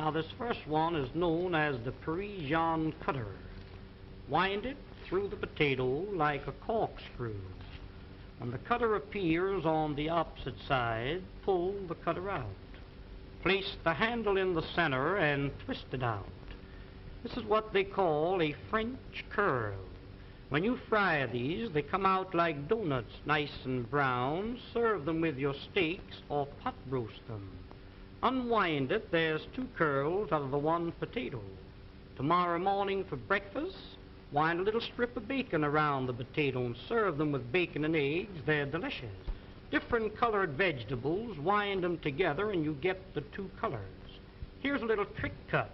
Now this first one is known as the Parisian cutter. Wind it through the potato like a corkscrew. When the cutter appears on the opposite side, pull the cutter out. Place the handle in the center and twist it out. This is what they call a French curl. When you fry these, they come out like donuts, nice and brown. Serve them with your steaks or pot roast them. Unwind it, there's 2 curls out of the 1 potato. Tomorrow morning for breakfast, wind a little strip of bacon around the potato and serve them with bacon and eggs. They're delicious. Different colored vegetables, wind them together and you get the 2 colors. Here's a little trick cut.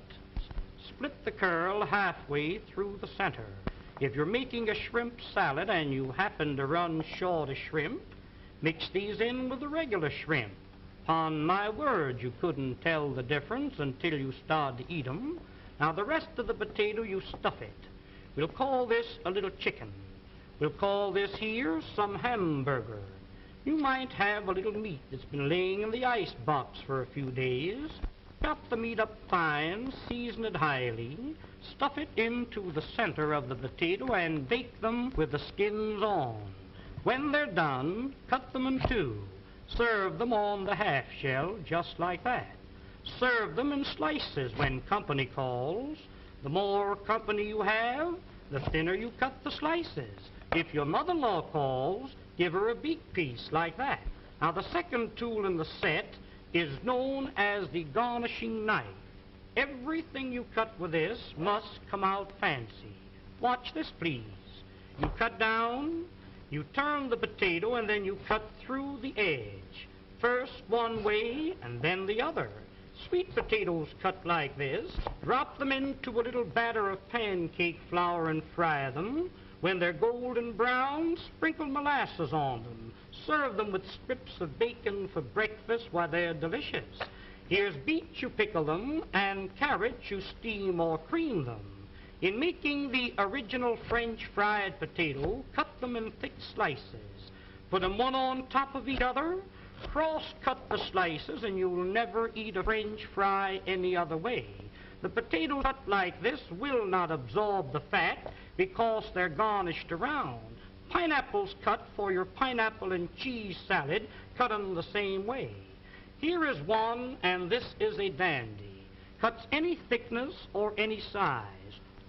Split the curl halfway through the center. If you're making a shrimp salad and you happen to run short of shrimp, mix these in with the regular shrimp. Upon my word, you couldn't tell the difference until you start to eat 'em. Now the rest of the potato, you stuff it. We'll call this a little chicken. We'll call this here some hamburger. You might have a little meat that's been laying in the ice box for a few days. Chop the meat up fine, season it highly, stuff it into the center of the potato and bake them with the skins on. When they're done, cut them in 2. Serve them on the half shell, just like that. Serve them in slices when company calls. The more company you have, the thinner you cut the slices. If your mother-in-law calls, give her a beak piece like that. Now the second tool in the set is known as the garnishing knife. Everything you cut with this must come out fancy. Watch this, please. You cut down, you turn the potato, and then you cut through the edge. First one way and then the other. Sweet potatoes cut like this, drop them into a little batter of pancake flour and fry them. When they're golden brown, sprinkle molasses on them. Serve them with strips of bacon for breakfast. Why, they're delicious. Here's beets, you pickle them, and carrots, you steam or cream them. In making the original French fried potato, cut them in thick slices. Put them one on top of each other. Cross-cut the slices, and you'll never eat a French fry any other way. The potatoes cut like this will not absorb the fat because they're garnished around. Pineapples cut for your pineapple and cheese salad, cut them the same way. Here is one, and this is a dandy. Cuts any thickness or any size.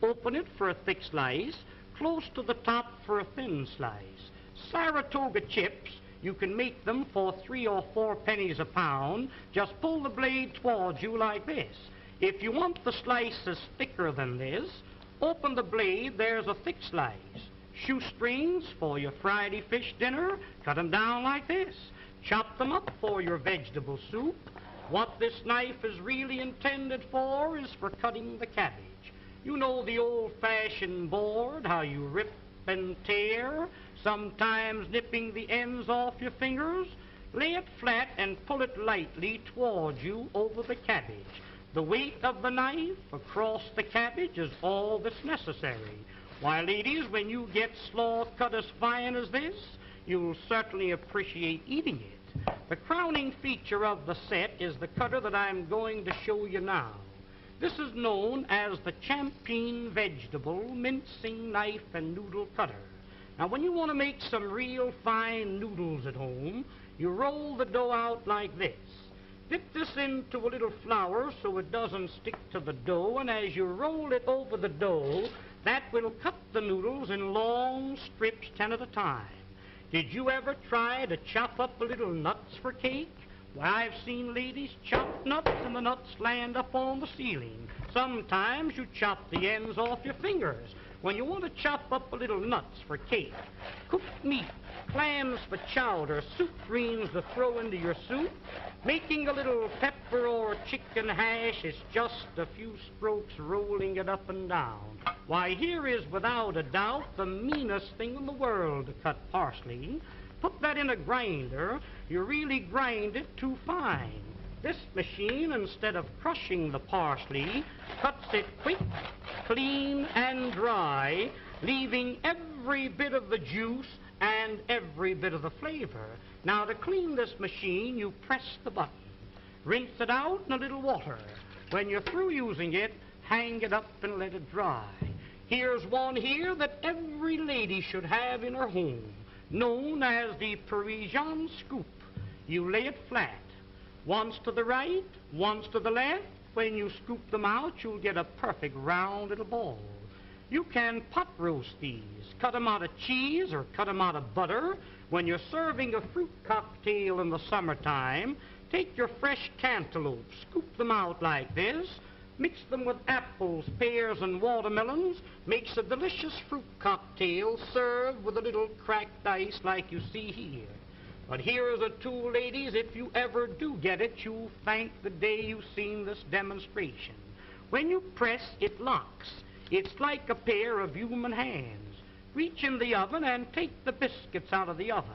Open it for a thick slice, close to the top for a thin slice. Saratoga chips, you can make them for 3 or 4 pennies a pound. Just pull the blade towards you like this. If you want the slices thicker than this, open the blade, there's a thick slice. Shoestrings for your Friday fish dinner, cut them down like this. Chop them up for your vegetable soup. What this knife is really intended for is for cutting the cabbage. You know the old-fashioned board, how you rip and tear, sometimes nipping the ends off your fingers. Lay it flat and pull it lightly towards you over the cabbage. The weight of the knife across the cabbage is all that's necessary. Why, ladies, when you get slaw cut as fine as this, you'll certainly appreciate eating it. The crowning feature of the set is the cutter that I'm going to show you now. This is known as the Champion Vegetable Mincing Knife and Noodle Cutter. Now, when you want to make some real fine noodles at home, you roll the dough out like this. Dip this into a little flour so it doesn't stick to the dough, and as you roll it over the dough, that will cut the noodles in long strips, 10 at a time. Did you ever try to chop up a little nuts for cake? Why, I've seen ladies chop nuts and the nuts land up on the ceiling. Sometimes you chop the ends off your fingers. When you want to chop up a little nuts for cake, cooked meat, clams for chowder, soup greens to throw into your soup, making a little pepper or chicken hash is just a few strokes rolling it up and down. Why, here is without a doubt the meanest thing in the world to cut parsley. Put that in a grinder, you really grind it too fine. This machine, instead of crushing the parsley, cuts it quick, clean, and dry, leaving every bit of the juice and every bit of the flavor. Now, to clean this machine, you press the button. Rinse it out in a little water. When you're through using it, hang it up and let it dry. Here's one here that every lady should have in her home, known as the Parisian scoop. You lay it flat, once to the right, once to the left. When you scoop them out, you'll get a perfect round little ball. You can pot roast these, cut them out of cheese or cut them out of butter. When you're serving a fruit cocktail in the summertime, take your fresh cantaloupe, scoop them out like this, mix them with apples, pears, and watermelons, makes a delicious fruit cocktail served with a little cracked ice like you see here. But here's a tool, ladies, if you ever do get it, you'll thank the day you've seen this demonstration. When you press, it locks. It's like a pair of human hands. Reach in the oven and take the biscuits out of the oven.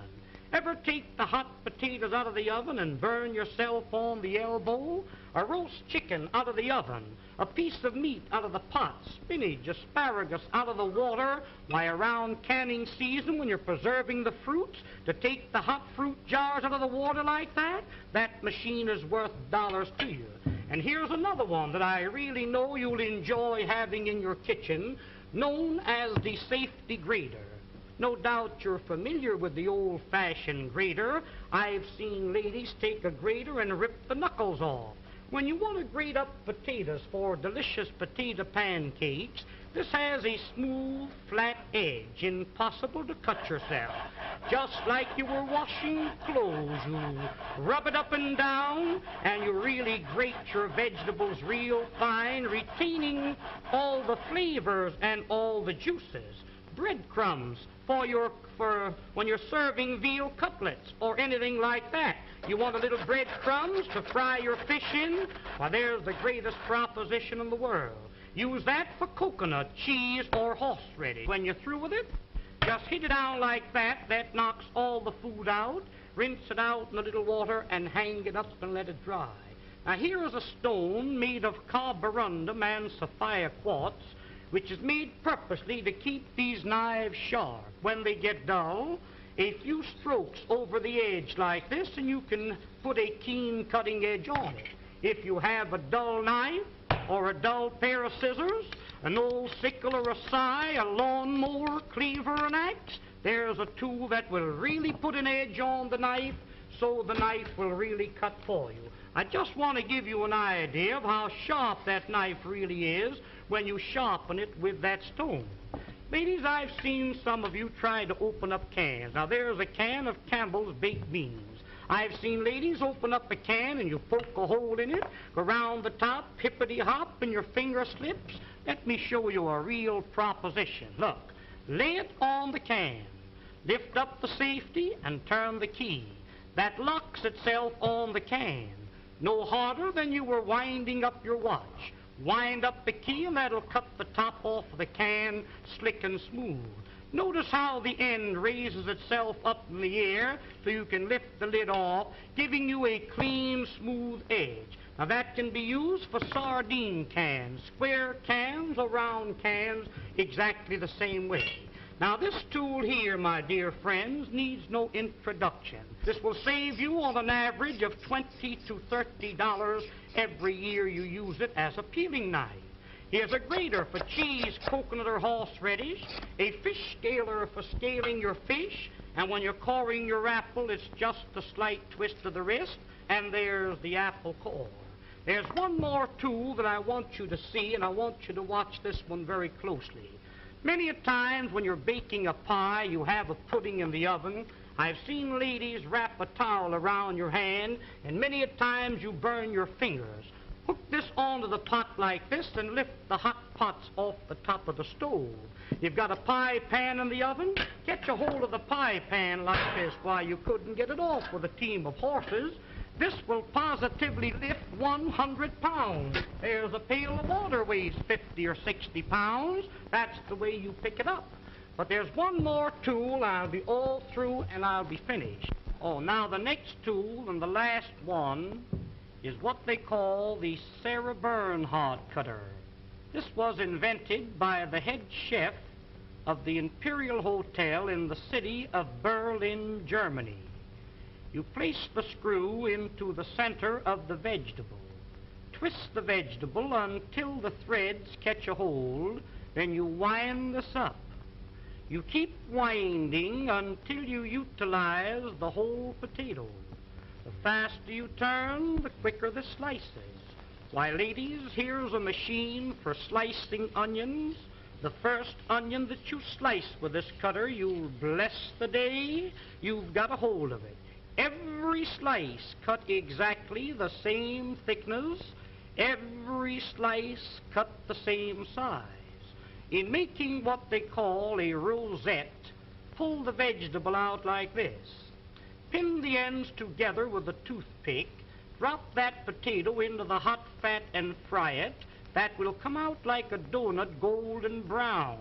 Ever take the hot potatoes out of the oven and burn yourself on the elbow? A roast chicken out of the oven, a piece of meat out of the pot, spinach, asparagus out of the water. Why, around canning season, when you're preserving the fruits, to take the hot fruit jars out of the water like that, that machine is worth dollars to you. And here's another one that I really know you'll enjoy having in your kitchen, known as the safety grater. No doubt you're familiar with the old-fashioned grater. I've seen ladies take a grater and rip the knuckles off. When you want to grate up potatoes for delicious potato pancakes, this has a smooth, flat edge, impossible to cut yourself. Just like you were washing clothes, you rub it up and down, and you really grate your vegetables real fine, retaining all the flavors and all the juices. Breadcrumbs for when you're serving veal cutlets or anything like that. You want a little breadcrumbs to fry your fish in? Why, there's the greatest proposition in the world. Use that for coconut, cheese, or horseradish. When you're through with it, just hit it down like that. That knocks all the food out. Rinse it out in a little water and hang it up and let it dry. Now, here is a stone made of carborundum and sapphire quartz, which is made purposely to keep these knives sharp. When they get dull, a few strokes over the edge like this, and you can put a keen cutting edge on it. If you have a dull knife or a dull pair of scissors, an old sickle or a scythe, a lawnmower, cleaver, an axe, there's a tool that will really put an edge on the knife, so the knife will really cut for you. I just want to give you an idea of how sharp that knife really is when you sharpen it with that stone. Ladies, I've seen some of you try to open up cans. Now, there's a can of Campbell's baked beans. I've seen ladies open up a can and you poke a hole in it, go round the top, hippity-hop, and your finger slips. Let me show you a real proposition. Look, lay it on the can, lift up the safety, and turn the key. That locks itself on the can. No harder than you were winding up your watch. Wind up the key and that'll cut the top off of the can slick and smooth. Notice how the end raises itself up in the air so you can lift the lid off, giving you a clean, smooth edge. Now that can be used for sardine cans, square cans or round cans, exactly the same way. Now this tool here, my dear friends, needs no introduction. This will save you on an average of $20 to $30 every year you use it as a peeling knife. Here's a grater for cheese, coconut, or horseradish, a fish scaler for scaling your fish, and when you're coring your apple, it's just a slight twist of the wrist, and there's the apple core. There's one more tool that I want you to see, and I want you to watch this one very closely. Many a times when you're baking a pie, you have a pudding in the oven. I've seen ladies wrap a towel around your hand, and many a times you burn your fingers. Hook this onto the pot like this and lift the hot pots off the top of the stove. You've got a pie pan in the oven. Get a hold of the pie pan like this. Why, you couldn't get it off with a team of horses. This will positively lift 100 pounds. There's a pail of water weighs 50 or 60 pounds. That's the way you pick it up. But there's one more tool. I'll be all through and I'll be finished. Oh, now the next tool and the last one is what they call the Sarah Bernhardt cutter. This was invented by the head chef of the Imperial Hotel in the city of Berlin, Germany. You place the screw into the center of the vegetable, twist the vegetable until the threads catch a hold, then you wind this up. You keep winding until you utilize the whole potato. The faster you turn, the quicker the slices. Why, ladies, here's a machine for slicing onions. The first onion that you slice with this cutter, you'll bless the day you've got a hold of it. Every slice cut exactly the same thickness, every slice cut the same size. In making what they call a rosette, pull the vegetable out like this. Pin the ends together with a toothpick, drop that potato into the hot fat and fry it. That will come out like a donut, golden brown.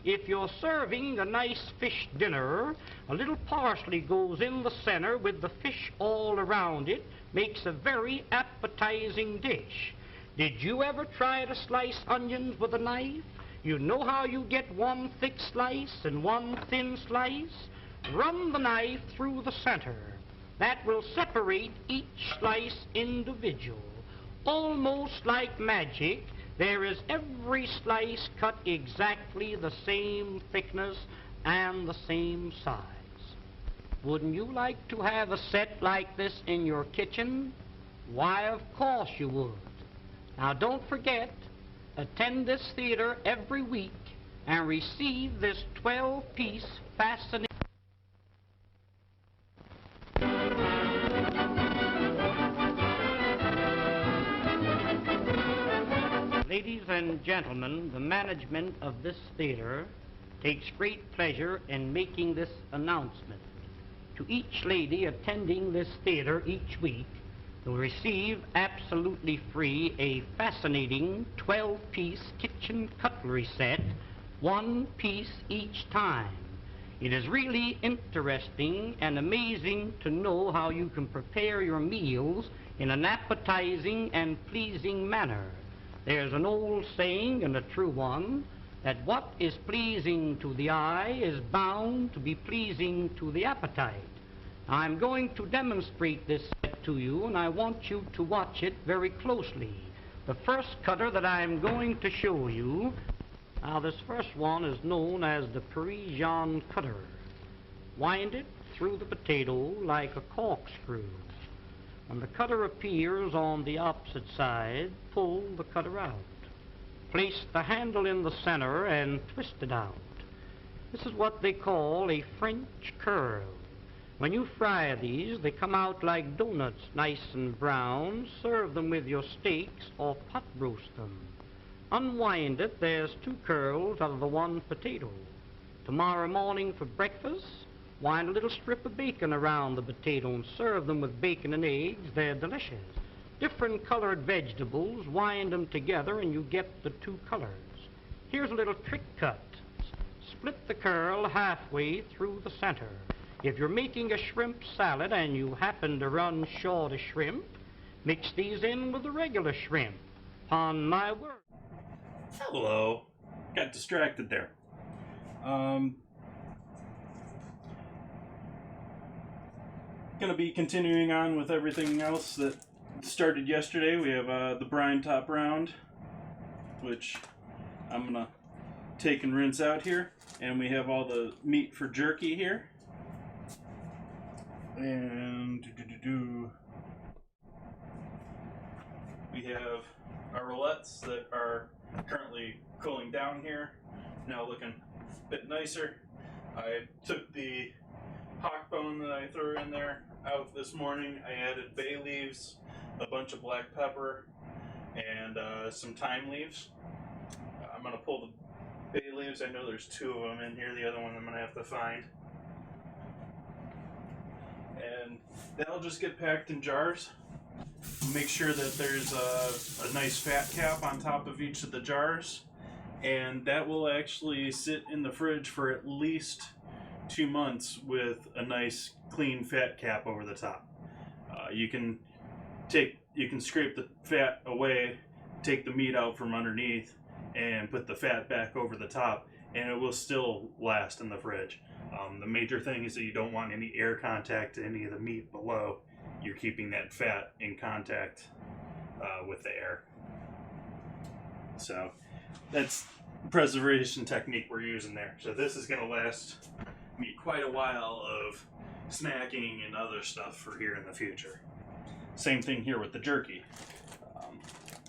If you're serving a nice fish dinner, a little parsley goes in the center with the fish all around it, makes a very appetizing dish. Did you ever try to slice onions with a knife? You know how you get one thick slice and one thin slice? Run the knife through the center. That will separate each slice individual. Almost like magic, there is every slice cut exactly the same thickness and the same size. Wouldn't you like to have a set like this in your kitchen? Why, of course you would. Now don't forget, attend this theater every week and receive this 12-piece fascinating... Ladies and gentlemen, the management of this theater takes great pleasure in making this announcement. To each lady attending this theater each week will receive absolutely free a fascinating 12-piece kitchen cutlery set, one piece each time. It is really interesting and amazing to know how you can prepare your meals in an appetizing and pleasing manner. There's an old saying, and a true one, that what is pleasing to the eye is bound to be pleasing to the appetite. I'm going to demonstrate this set to you, and I want you to watch it very closely. The first cutter that I'm going to show you, now this first one is known as the Parisian cutter. Wind it through the potato like a corkscrew. When the cutter appears on the opposite side, pull the cutter out. Place the handle in the center and twist it out. This is what they call a French curl. When you fry these, they come out like donuts, nice and brown. Serve them with your steaks or pot roast them. Unwind it, there's two curls out of the one potato. Tomorrow morning for breakfast, wind a little strip of bacon around the potato and serve them with bacon and eggs. They're delicious. Different colored vegetables, wind them together and you get the two colors. Here's a little trick cut. Split the curl halfway through the center. If you're making a shrimp salad and you happen to run short of shrimp, mix these in with the regular shrimp. Upon my word. Hello. Got distracted there. Gonna be continuing on with everything else that started yesterday. We have the brine top round, which I'm gonna take and rinse out here, and we have all the meat for jerky here, and we have our Rillettes that are currently cooling down here, now looking a bit nicer. I took the hawk bone that I threw in there out this morning. I added bay leaves, a bunch of black pepper, and some thyme leaves. I'm going to pull the bay leaves. I know there's two of them in here. The other one I'm going to have to find. And that'll just get packed in jars. Make sure that there's a nice fat cap on top of each of the jars. And that will actually sit in the fridge for at least 2 months with a nice clean fat cap over the top. You can scrape the fat away, take the meat out from underneath, and put the fat back over the top, and it will still last in the fridge. The major thing is that you don't want any air contact to any of the meat below. You're keeping that fat in contact with the air. So that's preservation technique we're using there. So this is going to last me quite a while of snacking and other stuff for here in the future. Same thing here with the jerky.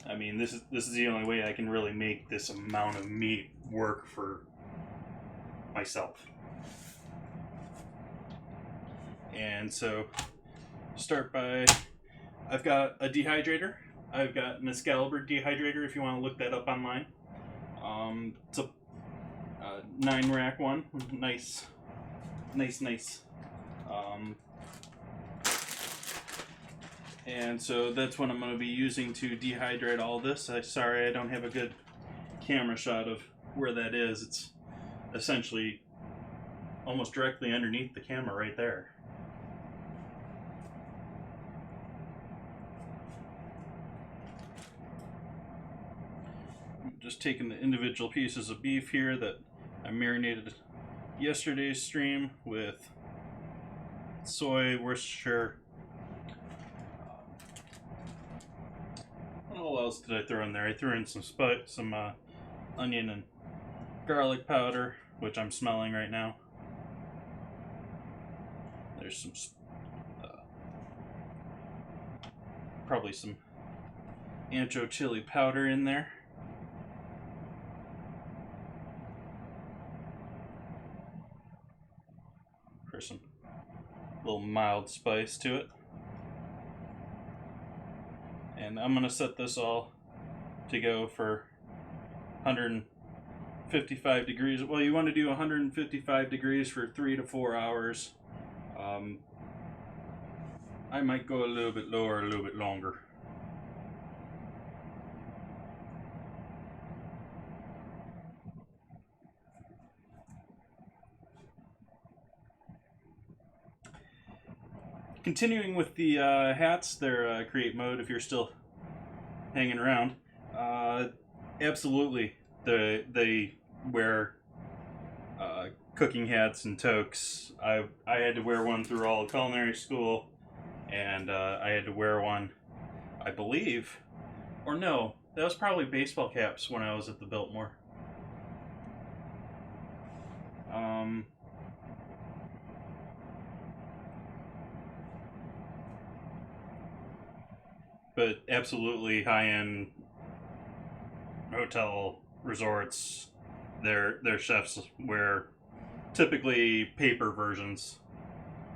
I mean, this is the only way I can really make this amount of meat work for myself. And so, start by, I've got a dehydrator. I've got an Excalibur dehydrator if you want to look that up online. It's a 9-rack one. Nice. And so that's what I'm going to be using to dehydrate all this. Sorry I don't have a good camera shot of where that is. It's essentially almost directly underneath the camera right there. I'm just taking the individual pieces of beef here that I marinated yesterday's stream with soy, Worcestershire. What else did I throw in there? I threw in some onion and garlic powder, which I'm smelling right now. There's some probably some ancho chili powder in there. For some little mild spice to it. And I'm going to set this all to go for 155 degrees. Well, you want to do 155 degrees for 3 to 4 hours. I might go a little bit lower, a little bit longer. Continuing with the hats, they're create mode if you're still hanging around. Absolutely, they wear cooking hats and toques. I had to wear one through all of culinary school, and I had to wear one, I believe, or no, that was probably baseball caps when I was at the Biltmore. But absolutely high-end hotel resorts, their chefs wear typically paper versions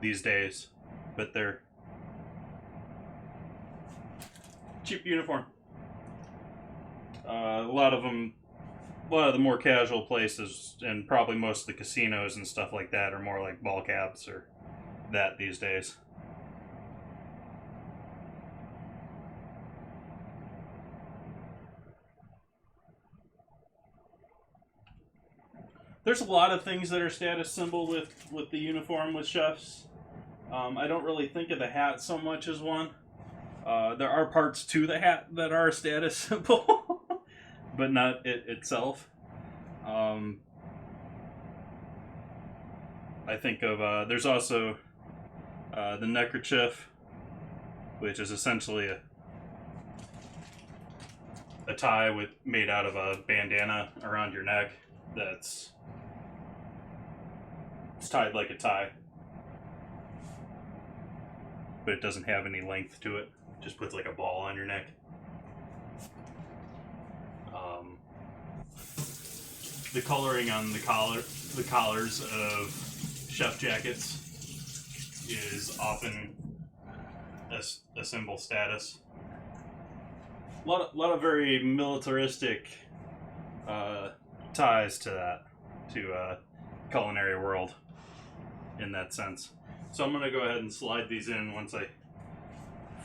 these days, but they're cheap uniform. A lot of the more casual places, and probably most of the casinos and stuff like that, are more like ball caps or that these days. There's a lot of things that are status symbol with the uniform with chefs. I don't really think of the hat so much as one. There are parts to the hat that are a status symbol, but not it itself. I think of, there's also the neckerchief, which is essentially a tie made out of a bandana around your neck it's tied like a tie, but it doesn't have any length to it. Just puts like a ball on your neck. The coloring on the collars of chef jackets is often a symbol status. A lot of very militaristic ties to that, to culinary world in that sense. So I'm going to go ahead and slide these in once I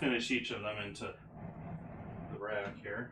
finish each of them into the rack here.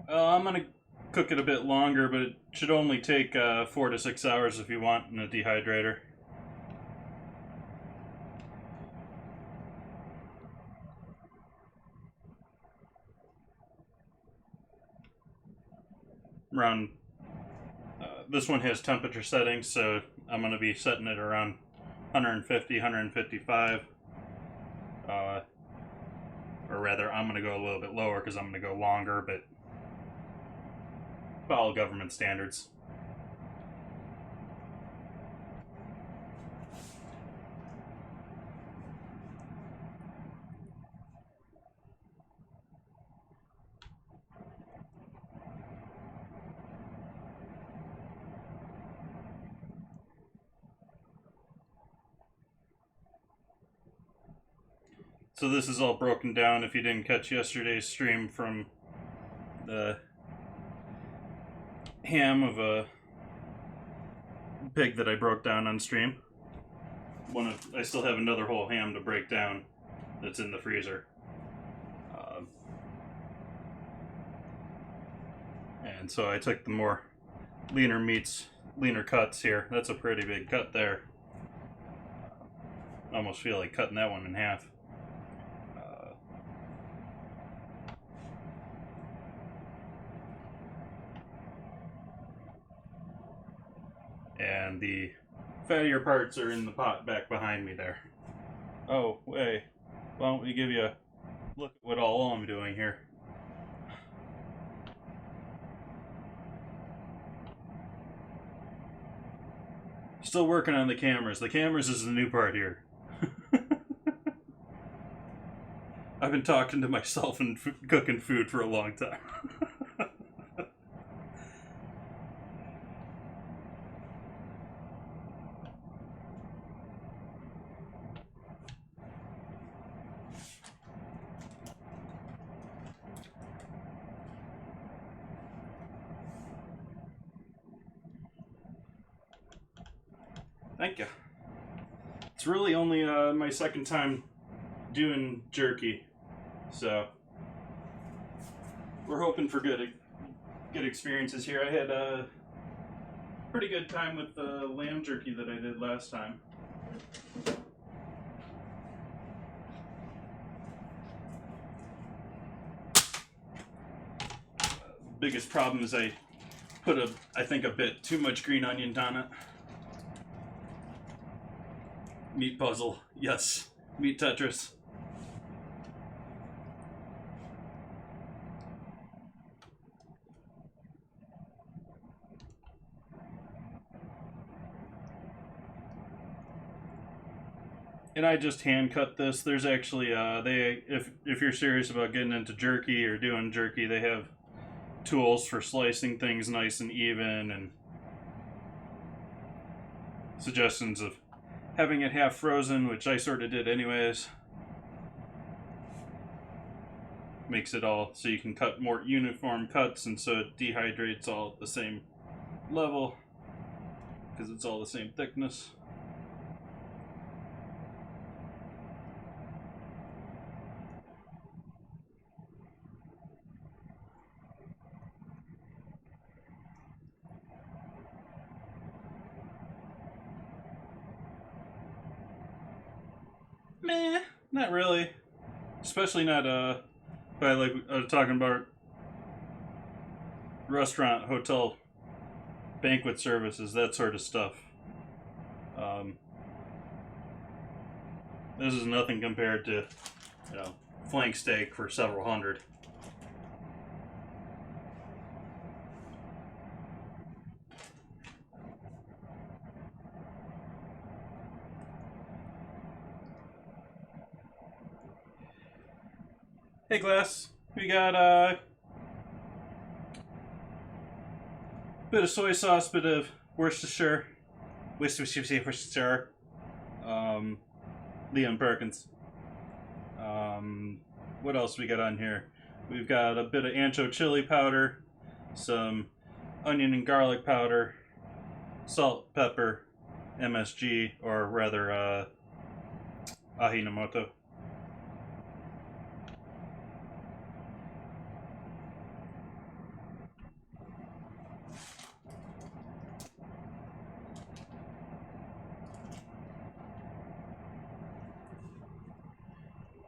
I'm gonna cook it a bit longer, but it should only take 4 to 6 hours if you want in a dehydrator. Around this one has temperature settings, so I'm going to be setting it around 150, 155. Or rather, I'm going to go a little bit lower because I'm going to go longer, but follow government standards. So this is all broken down if you didn't catch yesterday's stream from the ham of a pig that I broke down on stream. I still have another whole ham to break down that's in the freezer. And so I took the more leaner cuts here. That's a pretty big cut there. I almost feel like cutting that one in half. And the fattier parts are in the pot back behind me there. Oh, wait. Why don't we give you a look at what all I'm doing here. Still working on the cameras. The cameras is the new part here. I've been talking to myself and cooking food for a long time. Thank you. It's really only my second time doing jerky, so we're hoping for good experiences here. I had a pretty good time with the lamb jerky that I did last time. Biggest problem is I put I think a bit too much green onion on it. Meat puzzle, yes. Meat Tetris. And I just hand cut this. There's actually if you're serious about getting into jerky or doing jerky, they have tools for slicing things nice and even, and suggestions of having it half frozen, which I sort of did anyways. Makes it all so you can cut more uniform cuts, and so it dehydrates all at the same level because it's all the same thickness. Meh, not really. Especially not by like I was talking about restaurant, hotel, banquet services, that sort of stuff. This is nothing compared to, flank steak for several hundred. Hey, Glass, we got a bit of soy sauce, bit of Worcestershire, Liam Perkins. What else we got on here? We've got a bit of ancho chili powder, some onion and garlic powder, salt, pepper, MSG, or rather, Ajinomoto.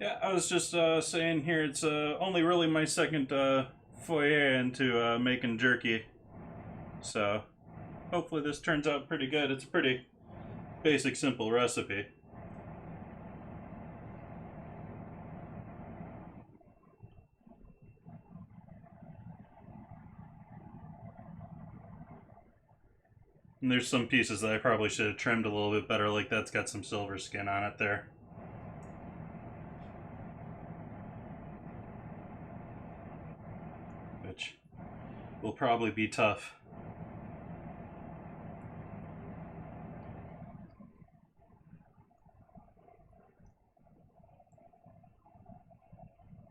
Yeah, I was just saying here, it's only really my second foyer into making jerky. So, hopefully this turns out pretty good. It's a pretty basic, simple recipe. And there's some pieces that I probably should have trimmed a little bit better, like that's got some silver skin on it there. Which will probably be tough.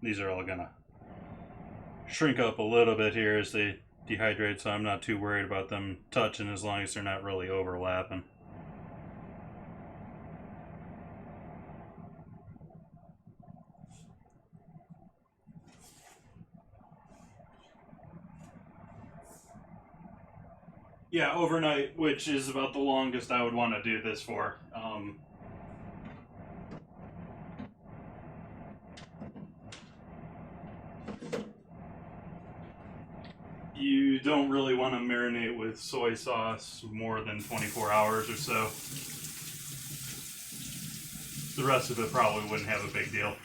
These are all gonna shrink up a little bit here as they dehydrate, so I'm not too worried about them touching as long as they're not really overlapping. Yeah, overnight, which is about the longest I would want to do this for. You don't really want to marinate with soy sauce more than 24 hours or so. The rest of it probably wouldn't have a big deal.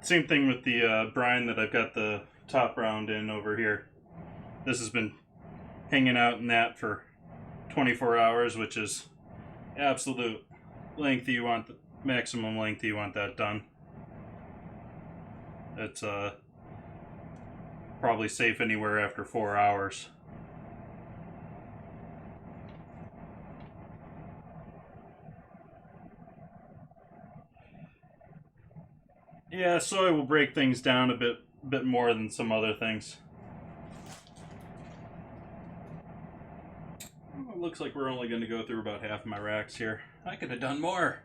Same thing with the brine that I've got the top round in over here. This has been hanging out in that for 24 hours, which is absolute length you want, the maximum length you want that done. It's probably safe anywhere after 4 hours. Yeah, soy will break things down a bit more than some other things. Well, it looks like we're only going to go through about half my racks here. I could have done more.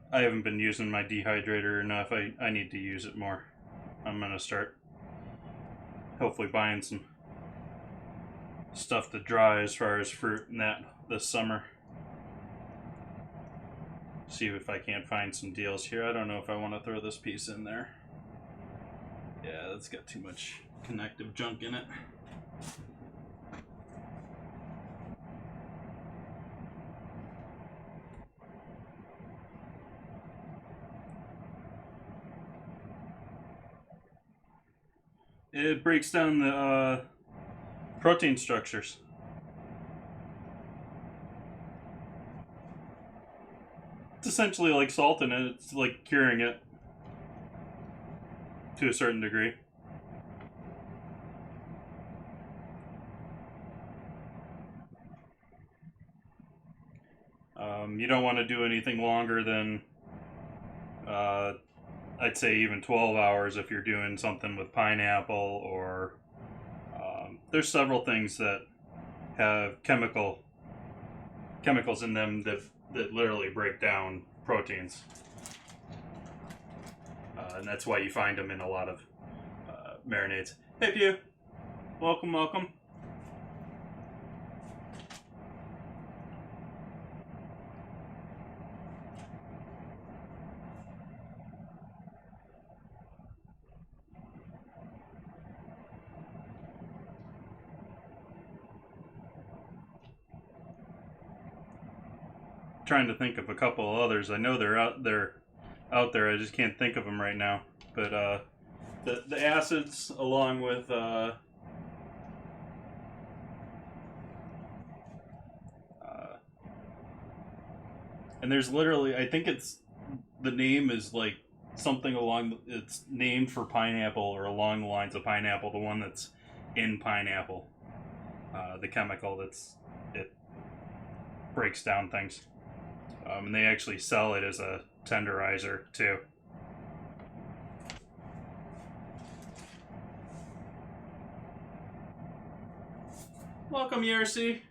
I haven't been using my dehydrator enough. I need to use it more. I'm going to start hopefully buying some stuff to dry as far as fruit and that this summer. See if I can't find some deals here. I don't know if I want to throw this piece in there. Yeah, that's got too much connective junk in it. It breaks down the protein structures. It's essentially like salt in it. It's like curing it to a certain degree. You don't want to do anything longer than I'd say even 12 hours if you're doing something with pineapple or there's several things that have chemicals in them that literally break down proteins. And that's why you find them in a lot of marinades. Hey, Pew. Welcome, welcome. Trying to think of a couple of others. I know they're out there. I just can't think of them right now. But the acids, along with and there's literally, I think it's the name is like something along. It's named for pineapple or along the lines of pineapple. The one that's in pineapple, the chemical it breaks down things. And they actually sell it as a tenderizer too. Welcome, Yercy.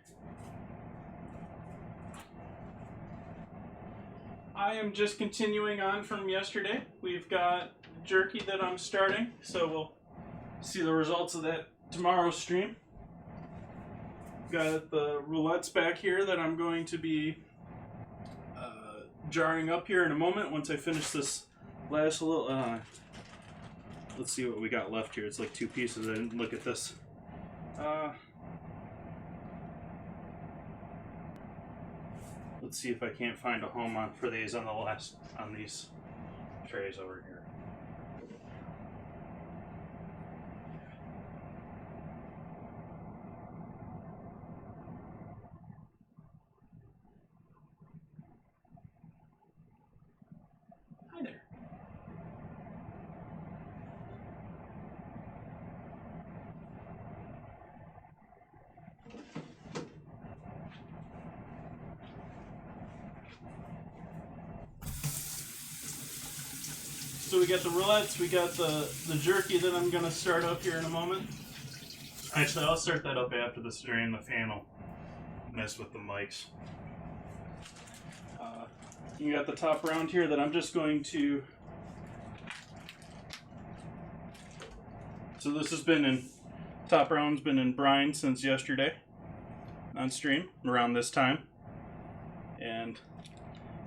I am just continuing on from yesterday. We've got jerky that I'm starting, so we'll see the results of that tomorrow's stream. Got the Rillettes back here that I'm going to be jarring up here in a moment once I finish this last little... let's see what we got left here. It's like 2 pieces. I didn't look at this. Let's see if I can't find a home for these on these trays over here. Hi there. So we got the Rillettes, we got the jerky that I'm going to start up here in a moment. Actually, I'll start that up after the stream. The fan will mess with the mics. You got the top round here that I'm just going to... So this has been in... Top round's been in brine since yesterday on stream, around this time. And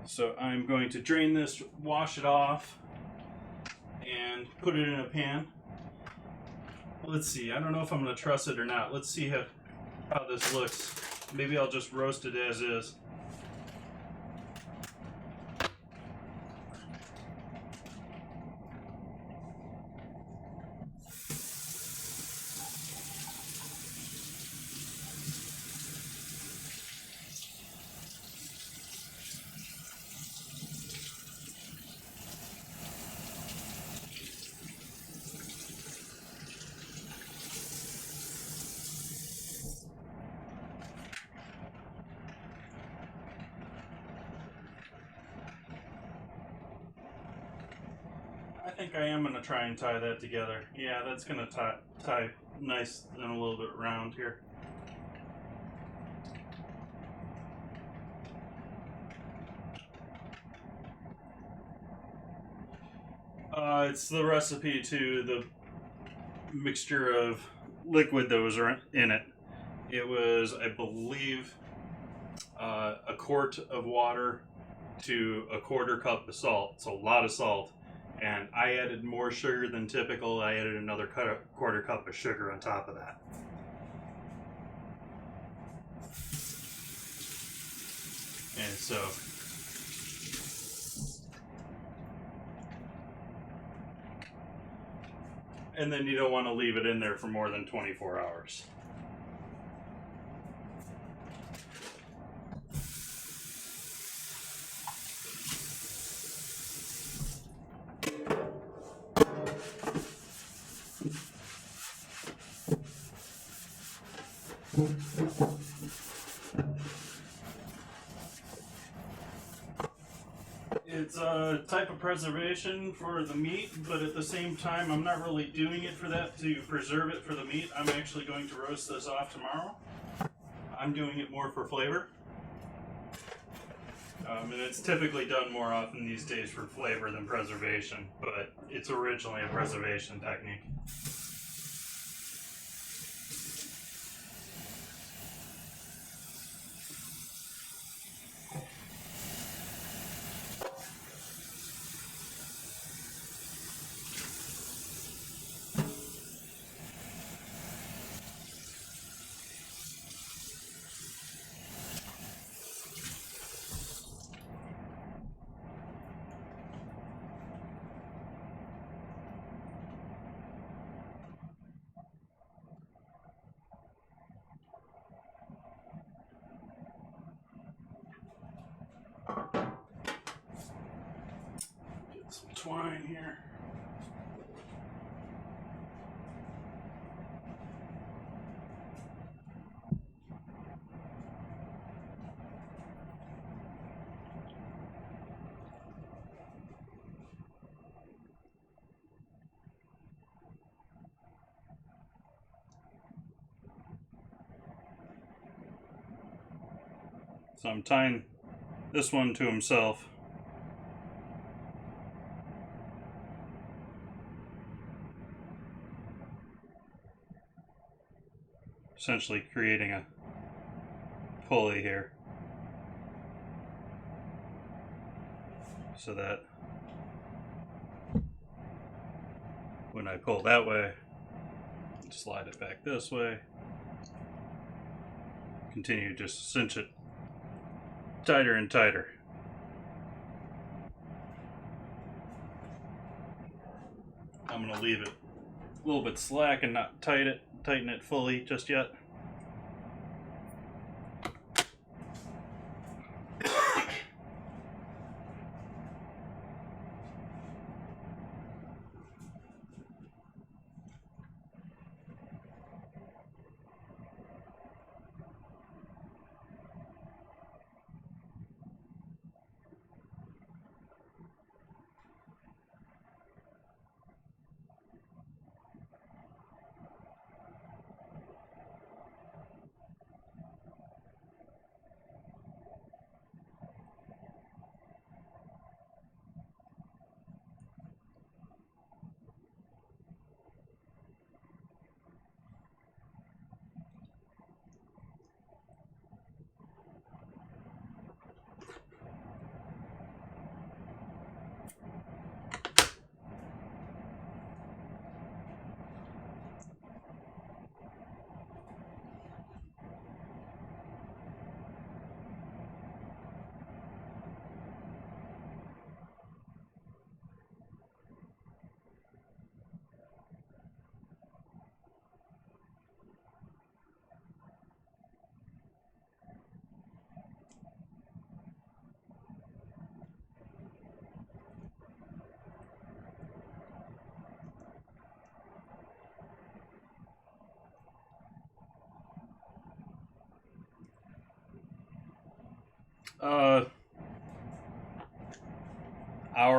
so I'm going to drain this, wash it off, and put it in a pan. Let's see, I don't know if I'm going to truss it or not. Let's see how this looks. Maybe I'll just roast it as is. I think I am going to try and tie that together. Yeah, that's going to tie nice and a little bit round here. It's the recipe to the mixture of liquid that was in it. It was, I believe, a quart of water to a 1/4 cup of salt. So a lot of salt. And I added more sugar than typical. I added another 1/4 cup of sugar on top of that. And so... And then you don't want to leave it in there for more than 24 hours. It's a type of preservation for the meat, but at the same time, I'm not really doing it for that to preserve it for the meat. I'm actually going to roast this off tomorrow. I'm doing it more for flavor. And it's typically done more often these days for flavor than preservation, but it's originally a preservation technique. So I'm tying this one to himself. Essentially creating a pulley here. So that when I pull that way, slide it back this way, continue to just cinch it tighter and tighter. I'm going to leave it a little bit slack and not tighten it fully just yet.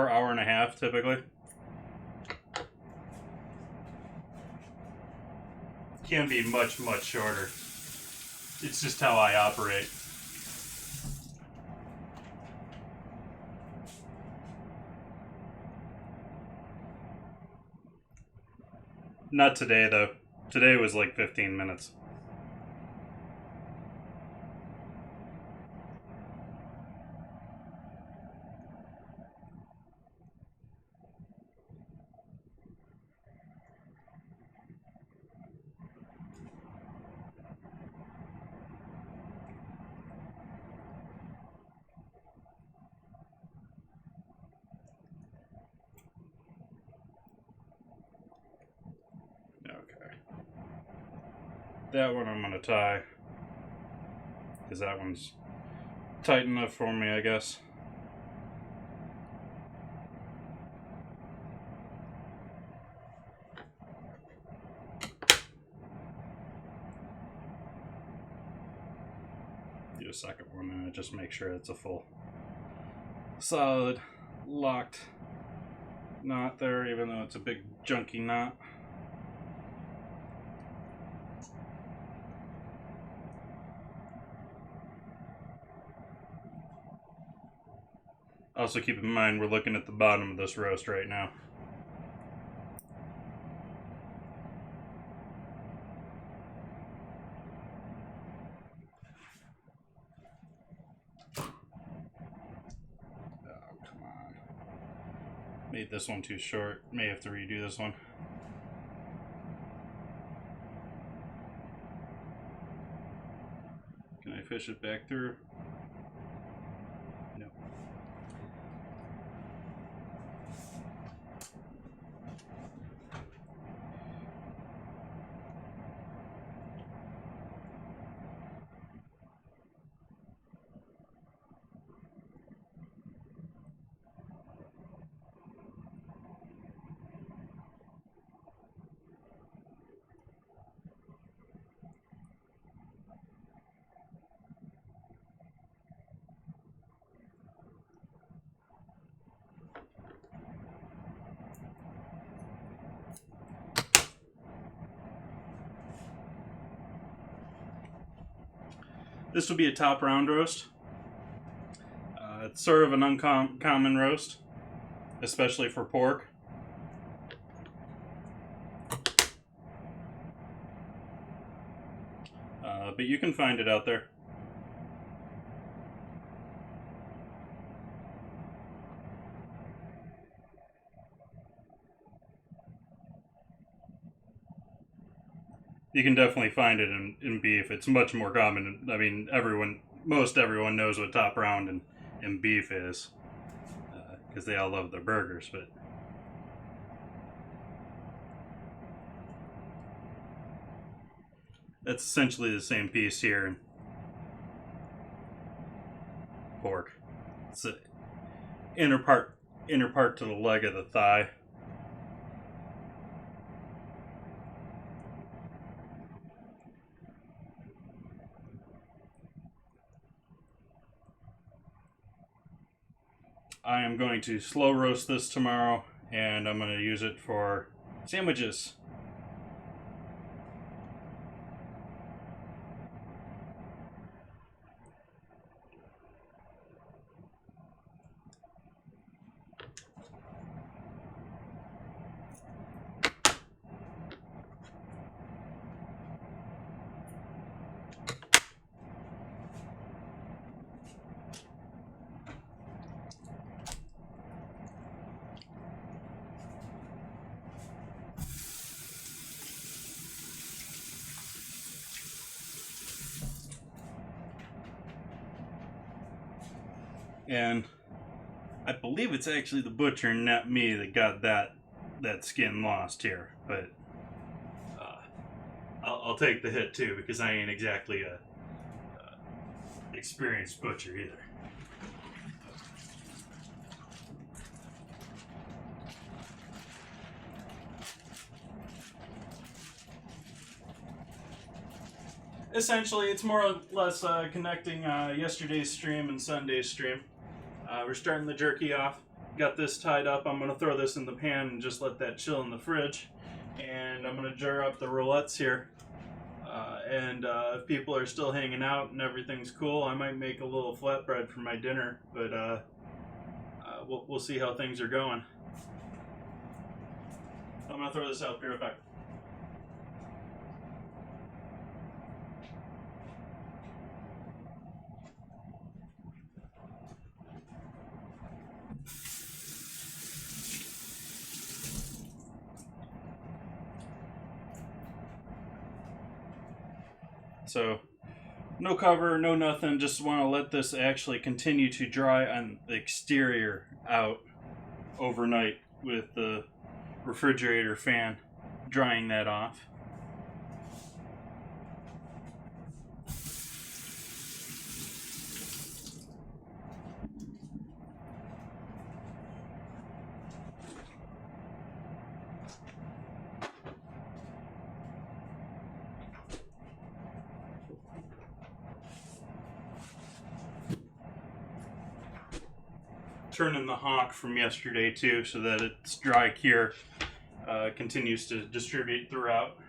Hour and a half typically. Can be much shorter. It's just how I operate. Not today though. Today was like 15 minutes. That one I'm going to tie, because that one's tight enough for me, I guess. Do a second one and just make sure it's a full, solid, locked knot there, even though it's a big junky knot. Also keep in mind we're looking at the bottom of this roast right now. Oh, come on. Made this one too short. May have to redo this one. Can I fish it back through? No. This will be a top round roast. It's sort of an uncommon roast, especially for pork. But you can find it out there. You can definitely find it in beef. It's much more common. I mean, most everyone knows what top round and beef is, because they all love their burgers. But that's essentially the same piece here in pork. It's the inner part to the leg of the thigh. I am going to slow roast this tomorrow, and I'm going to use it for sandwiches. And I believe it's actually the butcher and not me that got that skin lost here. But I'll take the hit too, because I ain't exactly a experienced butcher either. Essentially, it's more or less connecting yesterday's stream and Sunday's stream. We're starting the jerky off. Got this tied up. I'm going to throw this in the pan and just let that chill in the fridge. And I'm going to jar up the Rillettes here. If people are still hanging out and everything's cool, I might make a little flatbread for my dinner. But we'll see how things are going. I'm going to throw this out. Be right back. So, no cover, no nothing, just want to let this actually continue to dry on the exterior out overnight with the refrigerator fan drying that off. Turning the hock from yesterday too, so that its dry cure continues to distribute throughout.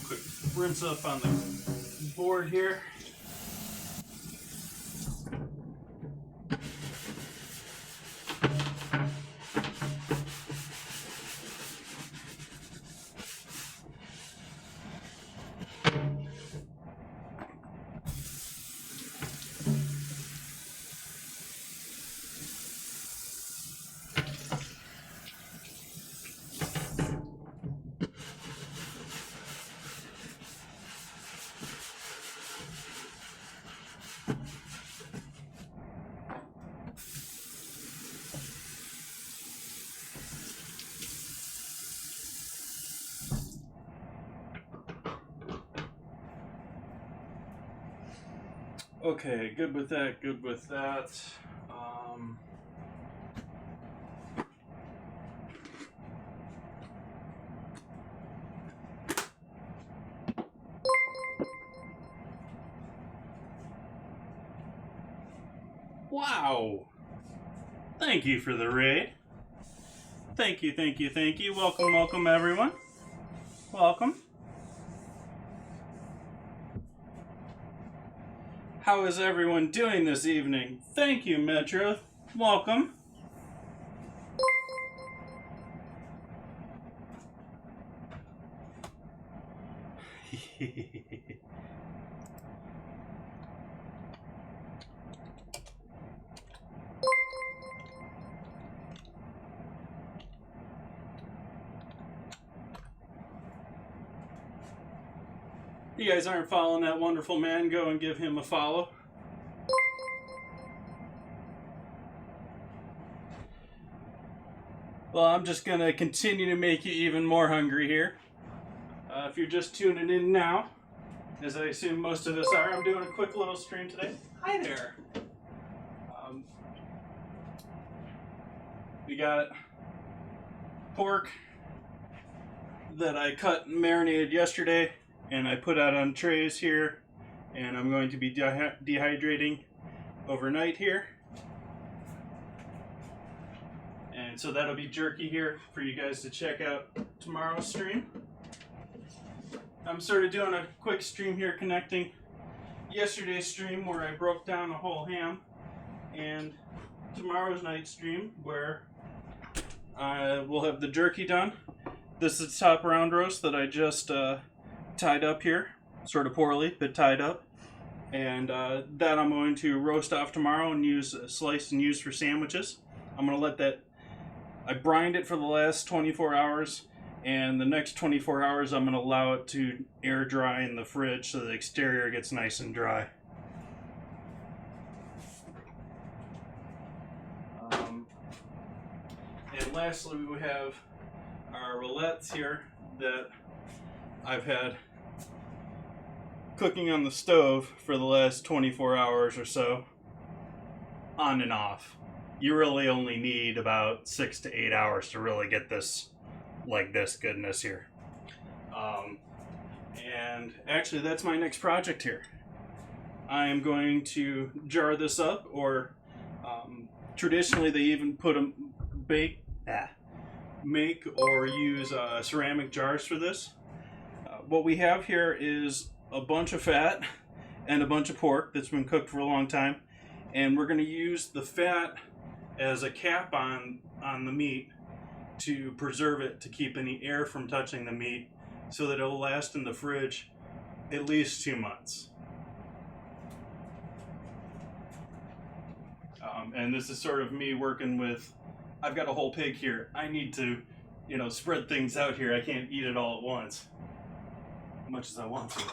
Quick rinse up on the board here. Okay, good with that, good with that. Wow! Thank you for the raid. Thank you, thank you, thank you. Welcome, welcome everyone. Welcome. How is everyone doing this evening? Thank you, Metro. Welcome. You guys aren't following that wonderful man, go and give him a follow. Well, I'm just going to continue to make you even more hungry here. If you're just tuning in now, as I assume most of us are, I'm doing a quick little stream today. Hi there. We got pork that I cut and marinated yesterday, and I put out on trays here, and I'm going to be dehydrating overnight here. And so that'll be jerky here for you guys to check out tomorrow's stream. I'm sort of doing a quick stream here connecting yesterday's stream where I broke down a whole ham, and tomorrow's night stream where we'll have the jerky done. This is top round roast that I just tied up here, sort of poorly, but tied up. And that I'm going to roast off tomorrow and slice and use for sandwiches. I'm going to let that, I brined it for the last 24 hours, and the next 24 hours I'm going to allow it to air dry in the fridge so the exterior gets nice and dry. And lastly, we have our Rillettes here that I've had cooking on the stove for the last 24 hours or so, on and off. You really only need about 6 to 8 hours to really get this, like this goodness here. And actually that's my next project here. I am going to jar this up, or traditionally they even put them, make or use ceramic jars for this. What we have here is a bunch of fat and a bunch of pork that's been cooked for a long time, and we're going to use the fat as a cap on the meat to preserve it, to keep any air from touching the meat, so that it'll last in the fridge at least 2 months. And this is sort of me working with, I've got a whole pig here. I need to, spread things out here. I can't eat it all at once, as much as I want to.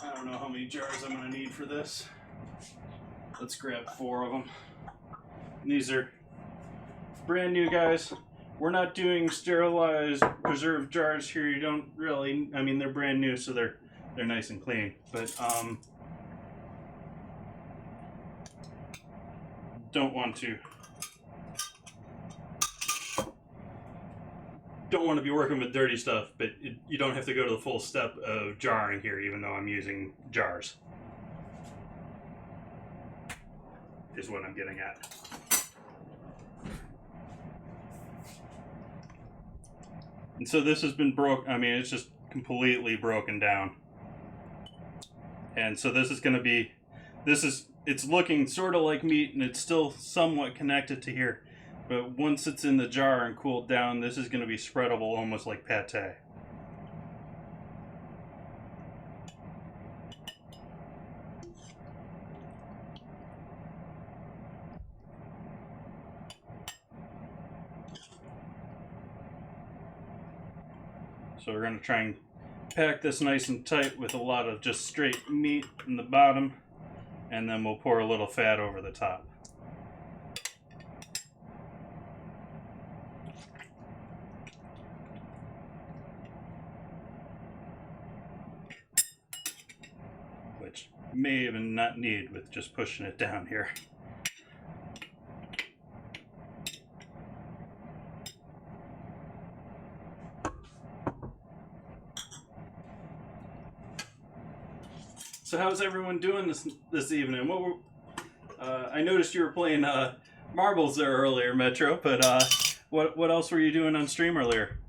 I don't know how many jars I'm going to need for this. Let's grab 4 of them. And these are brand new, guys. We're not doing sterilized preserved jars here. You don't really, they're brand new, so they're nice and clean. But don't want to be working with dirty stuff, but you don't have to go to the full step of jarring here, even though I'm using jars, is what I'm getting at. And so this has been it's just completely broken down. And so this is going to be, it's looking sort of like meat, and it's still somewhat connected to here. But once it's in the jar and cooled down, this is going to be spreadable almost like pate. So we're going to try and pack this nice and tight with a lot of just straight meat in the bottom, and then we'll pour a little fat over the top. Which may even not need with just pushing it down here. So how's everyone doing this evening? I noticed you were playing marbles there earlier, Metro, but what else were you doing on stream earlier?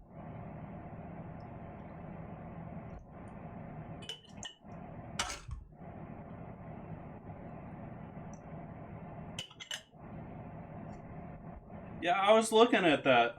Yeah, I was looking at that.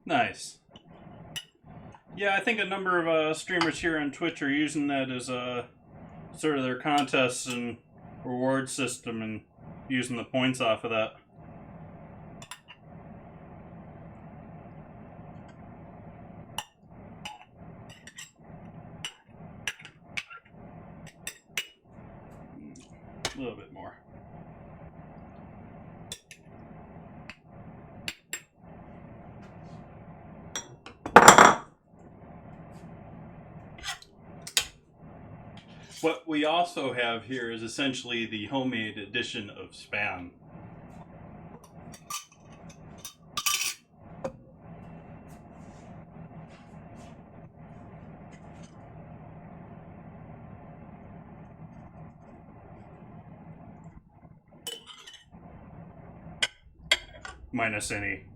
Nice. Yeah, I think a number of streamers here on Twitch are using that as sort of their contests and reward system and using the points off of that. A little bit more. What we also have here is essentially the homemade edition of Spam. Minus any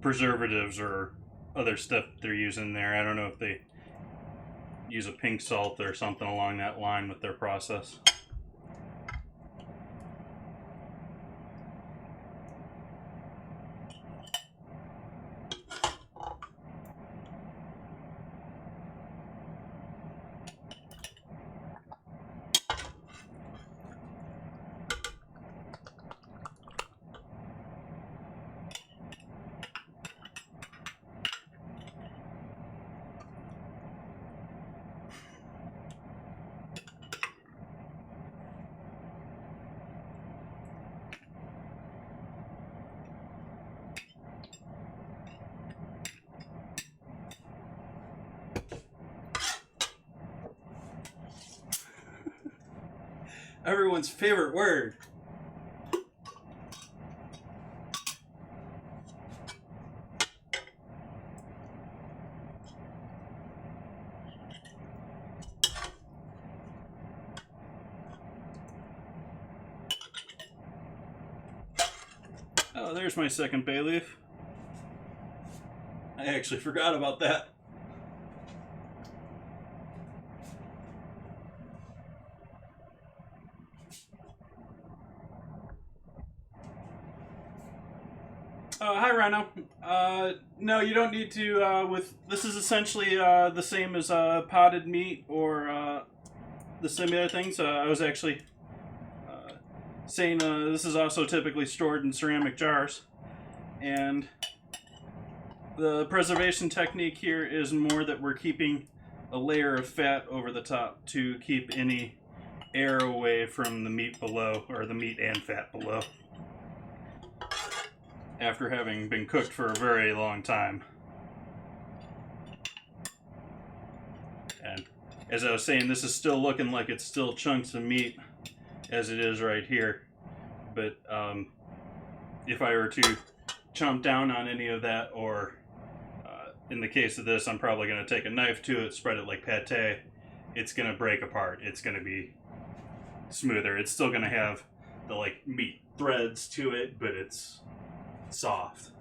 preservatives or other stuff they're using there. I don't know if they use a pink salt or something along that line with their process. Everyone's favorite word. Oh, there's my second bay leaf. I actually forgot about that. Hi, Rhino. No, you don't need to, this is essentially, the same as, potted meat or, the similar things. I was actually, saying, this is also typically stored in ceramic jars. And the preservation technique here is more that we're keeping a layer of fat over the top to keep any air away from the meat below, or the meat and fat below, after having been cooked for a very long time. And as I was saying, this is still looking like it's still chunks of meat as it is right here. But if I were to chomp down on any of that, or in the case of this, I'm probably going to take a knife to it, spread it like pate, it's going to break apart. It's going to be smoother. It's still going to have the like meat threads to it, but it's soft.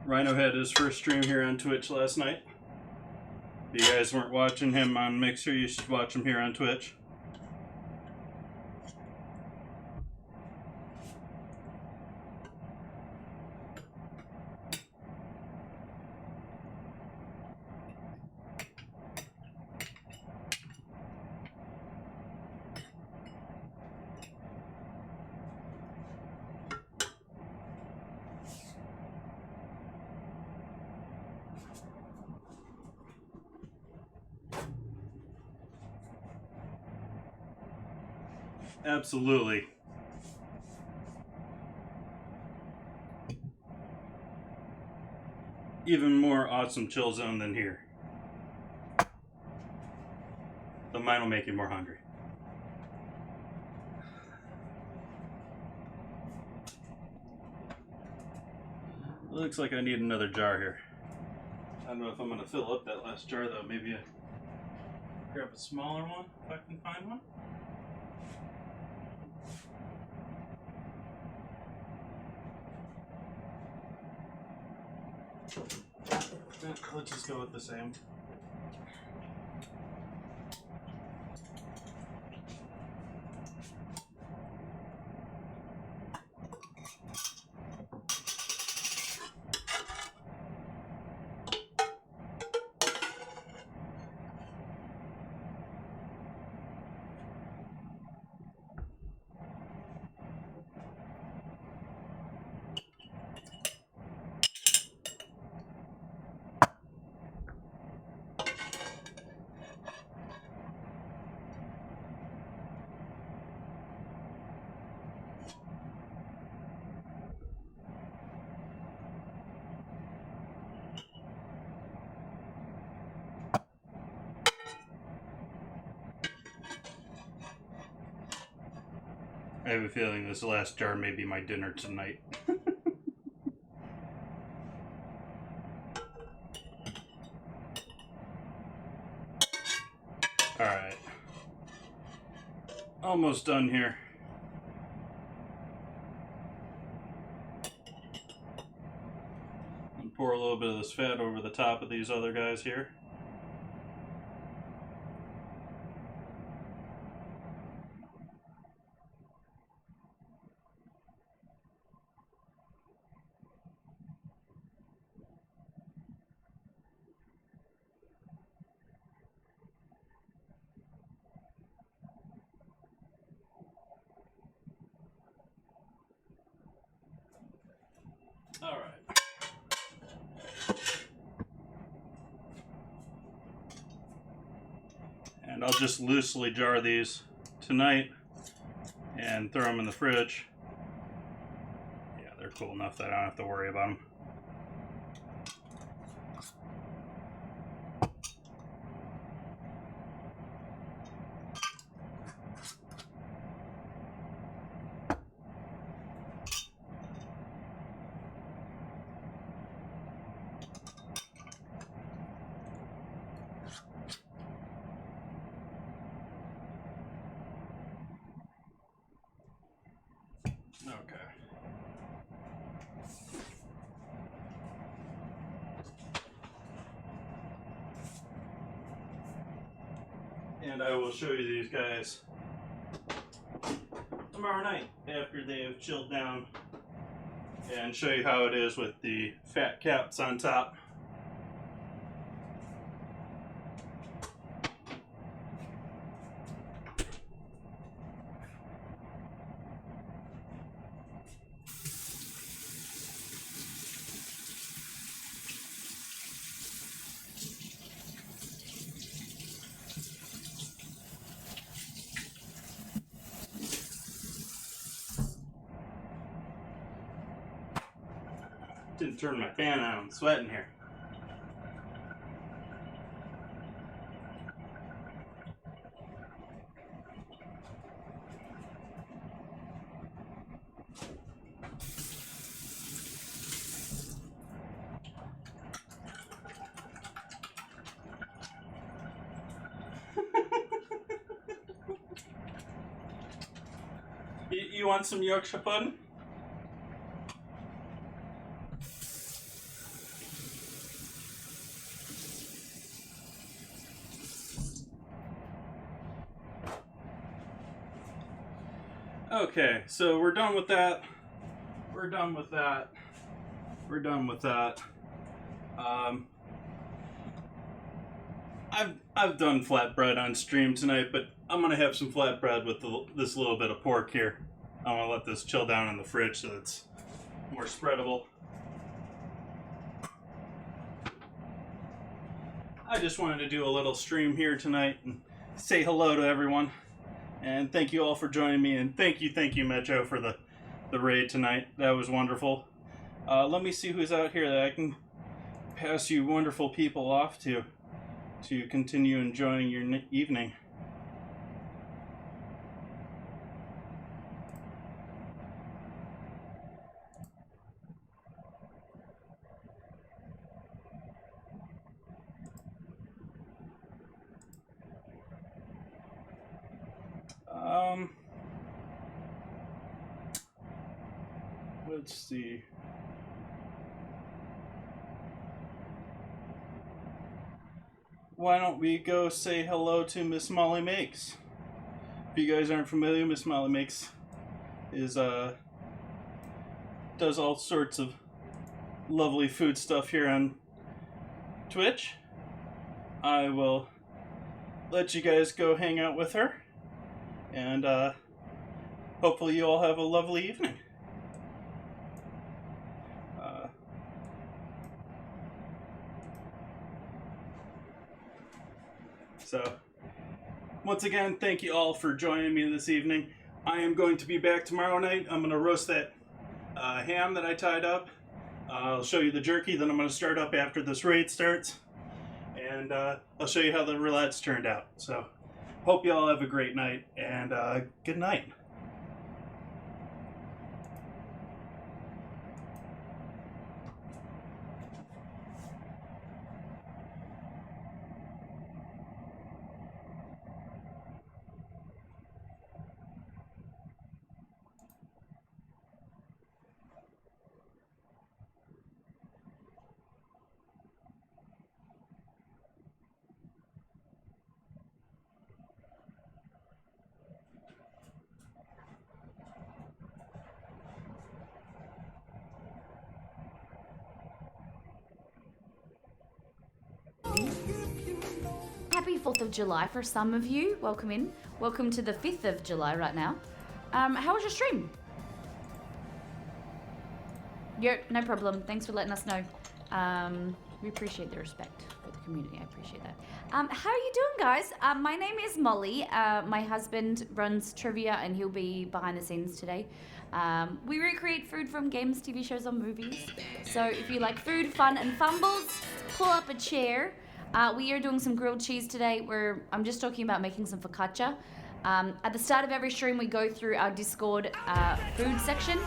Rhino had his first stream here on Twitch last night. If you guys weren't watching him on Mixer, you should watch him here on Twitch. Absolutely. Even more awesome chill zone than here. The mine will make you more hungry. Looks like I need another jar here. I don't know if I'm going to fill up that last jar though. Maybe grab a smaller one if I can find one. Let's just go with the same. I have a feeling this last jar may be my dinner tonight. Alright. Almost done here. And pour a little bit of this fat over the top of these other guys here. All right. And I'll just loosely jar these tonight and throw them in the fridge. Yeah, they're cool enough that I don't have to worry about them. Okay. And I will show you these guys tomorrow night after they have chilled down and show you how it is with the fat caps on top. Didn't turn my fan on, I'm sweating here. You want some Yorkshire pudding? Okay, so we're done with that. We're done with that. We're done with that. I've done flatbread on stream tonight, but I'm gonna have some flatbread with this little bit of pork here. I want to let this chill down in the fridge so it's more spreadable. I just wanted to do a little stream here tonight and say hello to everyone. And thank you all for joining me, and thank you, Metro, for the raid tonight. That was wonderful. Let me see who's out here that I can pass you wonderful people off to continue enjoying your evening. Let's see. Why don't we go say hello to Miss Molly Makes? If you guys aren't familiar, Miss Molly Makes is does all sorts of lovely food stuff here on Twitch. I will let you guys go hang out with her, and hopefully you all have a lovely evening. So, once again, thank you all for joining me this evening. I am going to be back tomorrow night. I'm going to roast that ham that I tied up. I'll show you the jerky that I'm going to start up after this raid starts. And I'll show you how the Rillettes turned out. So, hope you all have a great night, and good night. Happy 4th of July for some of you. Welcome in. Welcome to the 5th of July right now. How was your stream? No problem. Thanks for letting us know. We appreciate the respect for the community. I appreciate that. How are you doing, guys? My name is Molly. My husband runs trivia, and he'll be behind the scenes today. We recreate food from games, TV shows, or movies. So if you like food, fun, and fumbles, pull up a chair. We are doing some grilled cheese today. I'm just talking about making some focaccia. At the start of every stream, we go through our Discord food section,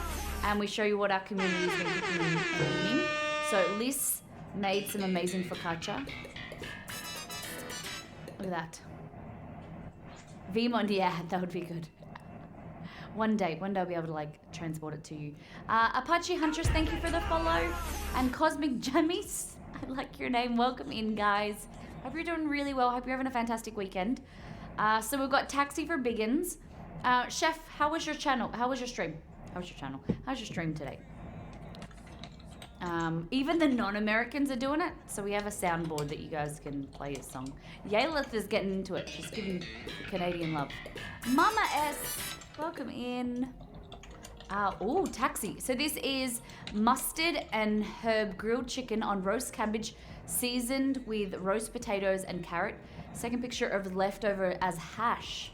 and we show you what our community is going to be cooking in the evening. So Liz made some amazing focaccia. Look at that. Vmond, yeah, that would be good. One day I'll be able to transport it to you. Apache Huntress, thank you for the follow. And Cosmic Jammies, I like your name. Welcome in, guys. Hope you're doing really well. Hope you're having a fantastic weekend. So we've got Taxi for Biggins. Chef, how was your channel? How was your stream? How was your channel? How's your stream today? Even the non-Americans are doing it, so we have a soundboard that you guys can play a song. Yalith is getting into it. She's giving Canadian love. Mama S, welcome in. Oh, Taxi. So this is mustard and herb grilled chicken on roast cabbage seasoned with roast potatoes and carrot. Second picture of leftover as hash.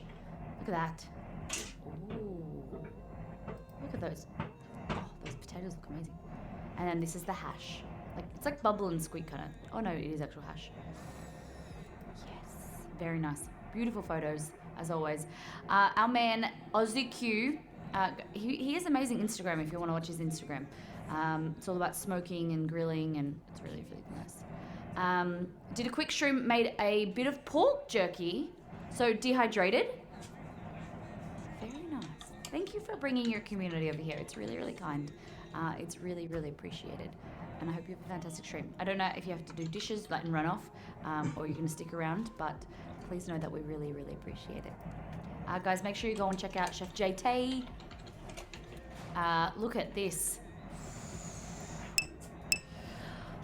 Look at that. Ooh. Look at those. Oh, those potatoes look amazing. And then this is the hash. It's like bubble and squeak kind of. Oh no, it is actual hash. Yes, very nice. Beautiful photos, as always. Our man, Aussie Q, he has amazing Instagram if you want to watch his Instagram. It's all about smoking and grilling, and it's really, really nice. Did a quick stream, made a bit of pork jerky, so dehydrated. Very nice. Thank you for bringing your community over here. It's really, really kind. It's really, really appreciated. And I hope you have a fantastic stream. I don't know if you have to do dishes and run off, or you're going to stick around, but please know that we really, really appreciate it. Guys, make sure you go and check out Chef JT. Look at this.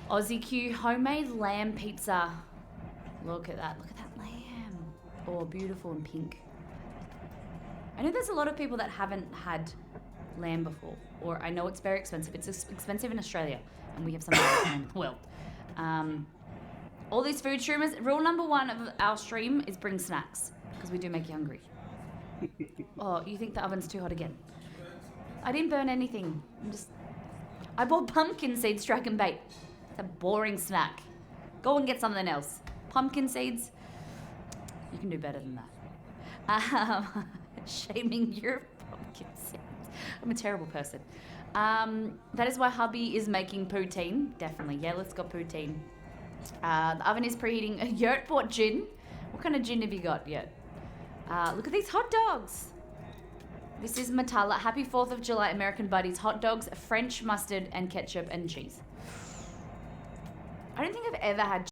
Aussie Q homemade lamb pizza. Look at that. Look at that lamb. Oh, beautiful and pink. I know there's a lot of people that haven't had lamb before, or I know it's very expensive. It's expensive in Australia, and we have some of lamb in the world. All these food streamers, rule number one of our stream is bring snacks, because we do make you hungry. Oh, you think the oven's too hot again? I didn't burn anything. I bought pumpkin seeds, dragon bait. It's a boring snack. Go and get something else. Pumpkin seeds? You can do better than that. Shaming your pumpkin seeds. I'm a terrible person. That is why hubby is making poutine. Definitely. Yeah, let's go poutine. The oven is preheating. Yurt bought gin. What kind of gin have you got yet? Look at these hot dogs. This is Matala. Happy 4th of July, American buddies. Hot dogs, French mustard and ketchup and cheese. I don't think I've ever had